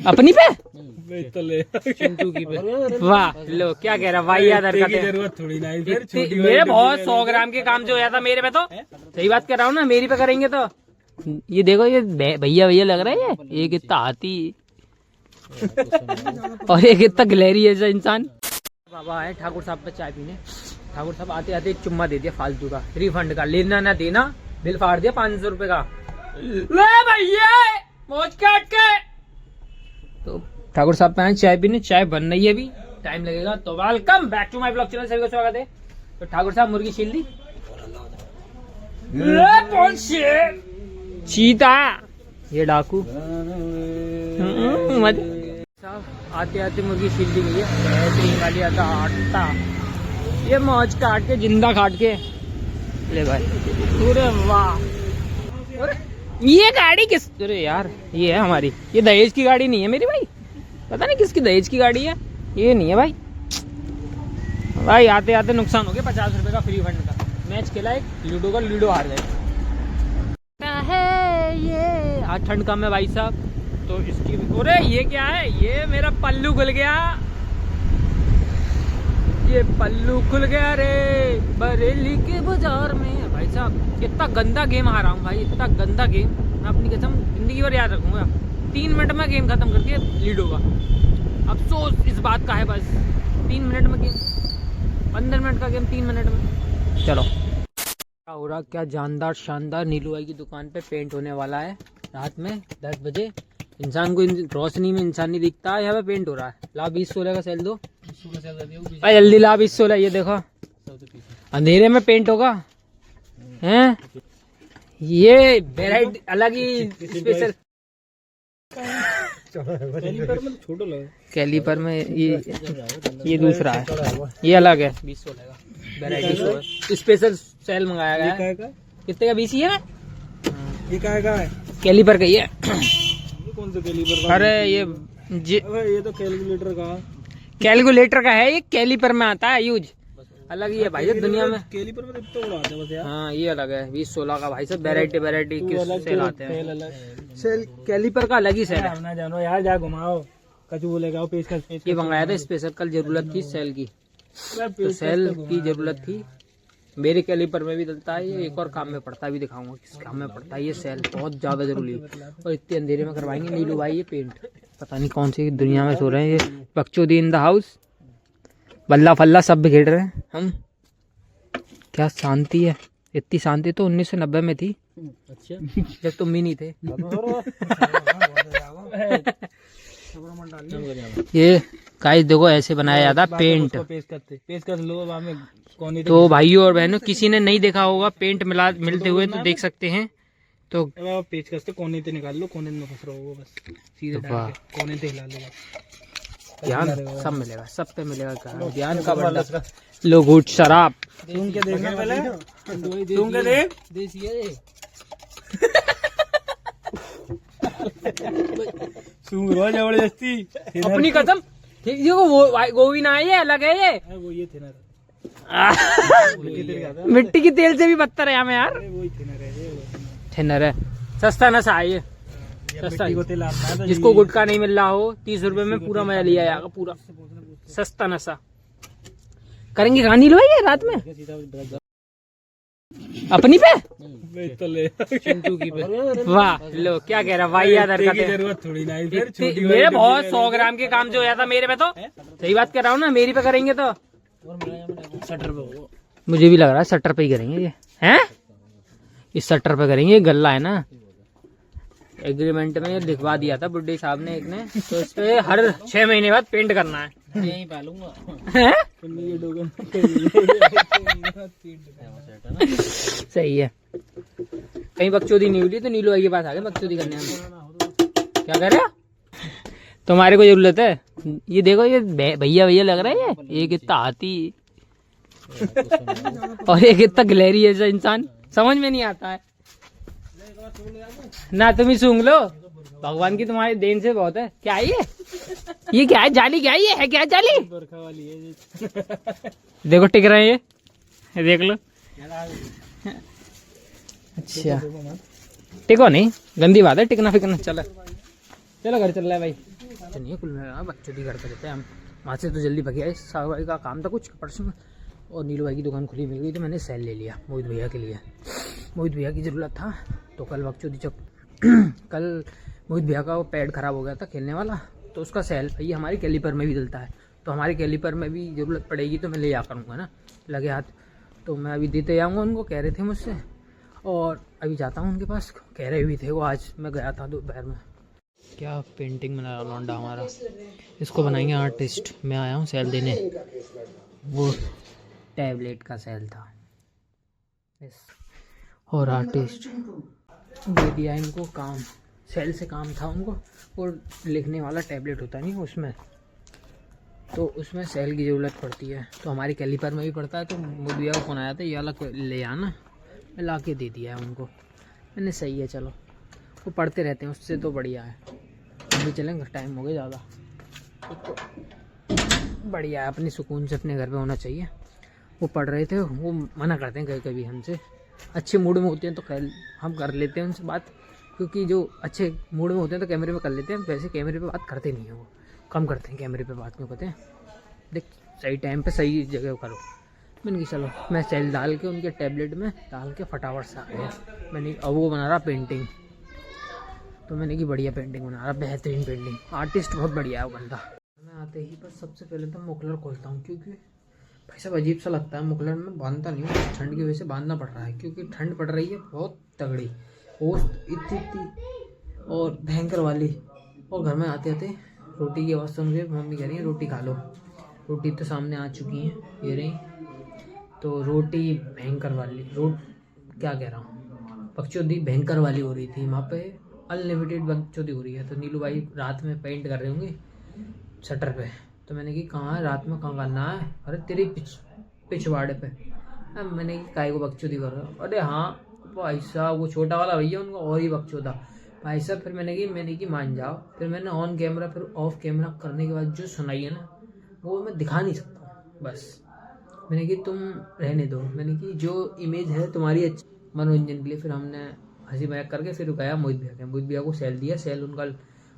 अपनी पे तो ले चिंटू की पे। वाह लो क्या कह रहा भाई, याद हरकत है। जरूरत थोड़ी ना फिर छोटी मेरे बहुत 100 ग्राम के काम जो हो जाता मेरे पे, तो सही बात कर रहा हूँ ना, मेरी पे करेंगे तो। ये देखो ये भैया भैया लग रहा है, ये कितना हाथी और ये कितना गिलहरी है ऐसा इंसान। बाबा आए ठाकुर साहब पे चाय पीने। ठाकुर साहब आते आते एक चुम्मा दे दिया फालतू का, रिफंड का, लेना ना देना, बिल फाड़ दिया 500 रुपए का। ले भैया मौज काट के। तो ठाकुर साहब पे आए चाय पीने, चाय बन रही है अभी, टाइम लगेगा। तो welcome back to my blog channel, सभी को स्वागत है। तो ठाकुर साहब मुर्गी छील ली, चीता ये डाकू साहब आते आते मुर्गी छील ली गई है, बेहतरीन वाली आता आटा, ये मौज काट के जिंदा काट के ले भाई। अरे वाह, ये गाड़ी किस, अरे यार ये है हमारी, ये दहेज की गाड़ी नहीं है मेरी भाई, पता नहीं किसकी दहेज की गाड़ी है, ये नहीं है भाई। भाई आते आते नुकसान हो गया 50 रुपए का फ्री फंड का। मैच खेला एक लूडो का, लूडो हार गए है ये। आज ठंड कम है भाई साहब, तो इसकी, अरे ये क्या है, ये मेरा पल्लू खुल गया, ये पल्लू खुल गया रे बरेली के बाजार में। भाई साहब इतना गंदा गेम हारा हूँ भाई, इतना गंदा गेम, मैं अपनी कसम जिंदगी भर याद रखूंगा। 3 मिनट में गेम खत्म कर दिया लूडो का, अफसोस इस बात का है बस। 3 मिनट में गेम, 15 मिनट का गेम 3 मिनट में। चलो क्या हो रहा, क्या जानदार शानदार नीलू भाई की दुकान पे पेंट होने वाला है रात में 10 बजे। इंसान को रोशनी में इंसान नहीं दिखता है, यहाँ पे पेंट हो रहा है। ला 20-16 का सेल दो भाई, जल्दी ला 20-16। ये देखो अंधेरे में पेंट होगा हैं, ये वेराइटी अलग ही स्पेशल। कैलीपर में ये दूसरा है, ये अलग है 20-16 का वेराइटी स्पेशल सेल मंगाया गया है। कितने का 20 ही है ना, ये का है कैलीपर का ही है। कौन सा कैलीपर का? अरे ये तो कैलकुलेटर का है, ये कैलीपर में आता है यूज, अलग ही है भाई दुनिया में। कैलीपर में तो बड़ा आता है बस यार। हाँ ये अलग है 20-16 का भाई सब, वेराइटी के सेल आते हैं। सेल कैलीपर का अलग ही सेल है। ना जानो यार, जा घुमाओ कचू बोलेगा वो पेश कर। ये मंगाया था स्पेशल, कल जरूरत थी सेल की, तो सेल की जरूरत थी। मेरे कैलीपर में भी डलता है ये, एक और काम में पड़ता है, भी दिखाऊंगा किस काम में पड़ता है ये सेल, बहुत ज्यादा जरूरी है। और इतने अंधेरे में करवाएंगे नीलू भाई ये पेंट, पता नहीं कौन सी दुनिया में सो रहे हैं ये। बकचोदी इन द हाउस, बल्ला फल्ला सब बिखेड़ रहे हैं हम। क्या शांति है, इतनी शांति तो 1990 में थी। अच्छा जब तुम भी नहीं थे। ये गाइस देखो ऐसे बनाया जाता पेंट। पेश कर लो कौन। तो भाइयों और बहनों किसी ने नहीं देखा होगा पेंट मिलते हुए तो देख सकते हैं। तो पेच कस कोने से निकाल लो, कोने में फंस रहा होगा बस, सीधे डाल के कोने से हिला लो। ज्ञान सब मिलेगा, सब पे मिलेगा ज्ञान का भंडार। लो घूट शराब तुम क्या देखना पहले, तुम क्या देख सूंघ रहा जबरदस्ती अपनी कसम। ठीक देखो वो भी ना है, ये अलग है ये। वो ये थे ना मिट्टी की तेल से भी बदतर है यहाँ में यार। थिनर है, सस्ता नशा है ये, सस्ता। जिसको गुटखा नहीं मिल रहा हो 30 रुपए में पूरा मजा लिया जाएगा, पूरा सस्ता नशा। करेंगे कहानी लो ये रात में अपनी पे चिंटू की पे। वाह लो क्या कह रहा भाई, याद हरकत है। जरूरत थोड़ी ना फिर मेरे बहुत 100 ग्राम के काम जो हो जाता मेरे पे, तो सही बात कर रहा हूँ ना, मेरी पे करेंगे तो शटर पे। मुझे भी लग रहा है शटर पे ही करेंगे ये हैं, इस शटर पे करेंगे। ये गल्ला है ना, एग्रीमेंट में लिखवा दिया था बुड्ढे साहब ने एक ने, तो इस पे हर 6 महीने बाद पेंट करना है। यहीं पालूंगा सही है। कहीं बकचोदी नहीं हुई तो नीलू भाई के पास आ गए बकचोदी करने में। क्या कर रहे हो, तुम्हारे को जरूरत है। ये देखो ये भैया भैया लग रहा है, ये कितना हाथी और ये कितना गिलहरी है ऐसा इंसान, समझ में नहीं आता है ना। तुम ही सूंघ लो, भगवान की तुम्हारी देन से बहुत है। क्या है ये क्या है, जाली क्या है क्या जाली वाली है। देखो टिक रहे हैं ये देख लो। अच्छा टिको नहीं, गंदी बात है टिकना फिकना। चलो चलो घर चल रहा है भाई। तो नहीं है कुल में बच्चों की घर पे रहते हैं हम। वहाँ से तो जल्दी भगे आए, साहब भाई का काम था कुछ परसों, और नीलू भाई की दुकान खुली मिल गई तो मैंने सेल ले लिया मोहित भैया के लिए। मोहित भैया की ज़रूरत था तो कल बकचोदी जब कल मोहित भैया का वो पैड ख़राब हो गया था खेलने वाला, तो उसका सेल ये हमारी कैलीपर में भी डलता है, तो हमारे कैलीपर में भी ज़रूरत पड़ेगी तो मैं ले आ करूँगा ना लगे हाथ। तो मैं अभी देते जाऊँगा उनको, कह रहे थे मुझसे, और अभी जाता हूँ उनके पास। कह रहे भी थे वो, आज मैं गया था दोपहर में। क्या पेंटिंग बना रहा लौंडा हमारा, इसको बनाएंगे आर्टिस्ट। मैं आया हूँ सेल देने, वो टैबलेट का सेल था यस, और आर्टिस्ट दे दिया इनको काम, सेल से काम था उनको। और लिखने वाला टैबलेट होता नहीं उसमें, तो उसमें सेल की ज़रूरत पड़ती है, तो हमारी कैलीपर में भी पड़ता है। तो मुझे को फोन आया था ये वाला ले आना, मैं ला के दे दिया है उनको। मैंने सही है चलो, वो पढ़ते रहते हैं उससे तो बढ़िया है। अभी चलेंगे, टाइम हो गया ज़्यादा, तो बढ़िया है, अपनी सुकून से अपने घर पे होना चाहिए। वो पढ़ रहे थे, वो मना करते हैं कभी कभी हमसे, अच्छे मूड में होते हैं तो खैर हम कर लेते हैं उनसे बात, क्योंकि जो अच्छे मूड में होते हैं तो कैमरे में कर लेते हैं, वैसे कैमरे पे बात करते नहीं हैं, वो कम करते हैं कैमरे पे बात। क्यों कहते हैं देख सही टाइम पे सही जगह करो। मैंने कहा चलो, मैं सेल डाल के उनके टैबलेट में डाल के फटाफट से आ गया। मैंने अब वो बना रहा पेंटिंग, तो मैंने की बढ़िया पेंटिंग बना रहा, बेहतरीन पेंटिंग, आर्टिस्ट बहुत बढ़िया है वो बंदा। मैं आते ही बस सबसे पहले तो मुकलर खोलता हूँ, क्योंकि भाई साहब अजीब सा लगता है मुकलर में, बांधता नहीं हूँ, ठंड की वजह से बांधना पड़ रहा है, क्योंकि ठंड पड़ रही है बहुत तगड़ी, ओस इतनी और भयंकर वाली। और घर में आते आते रोटी की आवाज़ सुन के मम्मी कह रही है रोटी खा लो। रोटी तो सामने आ चुकी है, ये रही, तो रोटी भयंकर वाली, क्या कह रहा हूँ, बकचोदी भयंकर वाली हो रही थी वहाँ पे, अनलिमिटेड बकचोदी हो रही है। तो नीलू भाई रात में पेंट कर रहे होंगे शटर पे, तो मैंने कि कहाँ है रात में, कहाँ करना है, अरे तेरी पिछवाड़े पे। अब मैंने कि काय को बकचोदी कर रहा हूँ, अरे हाँ भाई साहब वो छोटा वाला भैया उनको और ही बकचोदा भाई साहब। फिर मैंने कि मान जाओ, फिर मैंने ऑन कैमरा फिर ऑफ कैमरा करने के बाद जो सुनाई है ना, वो मैं दिखा नहीं सकता बस। मैंने कि तुम रहने दो, मैंने कि जो इमेज है तुम्हारी अच्छी मनोरंजन के लिए। फिर हमने हंसी मजाक करके फिर गया मोहित भैया को सेल दिया। सेल उनका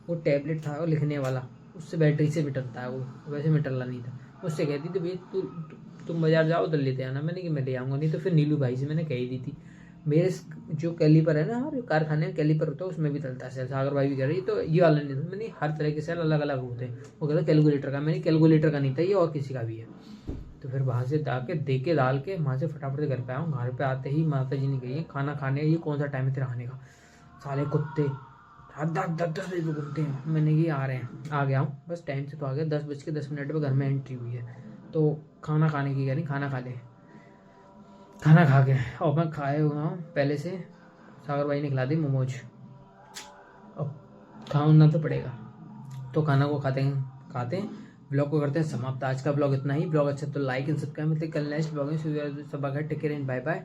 वो टैबलेट था वो लिखने वाला, उससे बैटरी से मिटरता है वो, वैसे मिटरला नहीं था। उससे कहती तो भैया तुम बाजार जाओ तो लेते आना। मैंने कि मैं ले आऊँगा, नहीं तो फिर नीलू भाई से मैंने कह ही दी थी। मेरे जो कैलीपर है ना, हमारे कारखाने में कैलीपर होता है उसमें भी चलता है सेल, सागर भाई भी कह रही तो ये वाला नहीं था। मैंने हर तरह के सेल अलग अलग होते हैं, वो कहता कैलकुलेटर का, मैंने कैलकुलेटर का नहीं था ये, और किसी का भी है। तो फिर वहाँ से जाके दे के डाल के वहाँ से फटाफट से घर पे आऊँ। घर पे आते ही माता जी ने कही खाना खाने, ये कौन सा टाइम है तेरा खाने का, साले कुत्ते रात 10 बजे घूमते हैं। मैंने कि आ रहे हैं, आ गया हूँ बस, टाइम से तो आ गया, 10:10 पे घर में एंट्री हुई है। तो खाना खाने की कह रही, खाना खा ले। खाना खा के और मैं खाए हुआ हूँ पहले से, सागर भाई ने खिला दी मोमोज, अब खाना तो पड़ेगा। तो खाना को खाते हैं ब्लॉग को करते हैं समाप्त। आज का ब्लॉग इतना ही। ब्लॉग अच्छा तो लाइक एंड सब्सक्राइब, मिलते कल नेक्स्ट ब्लॉग में। सब take care and bye bye.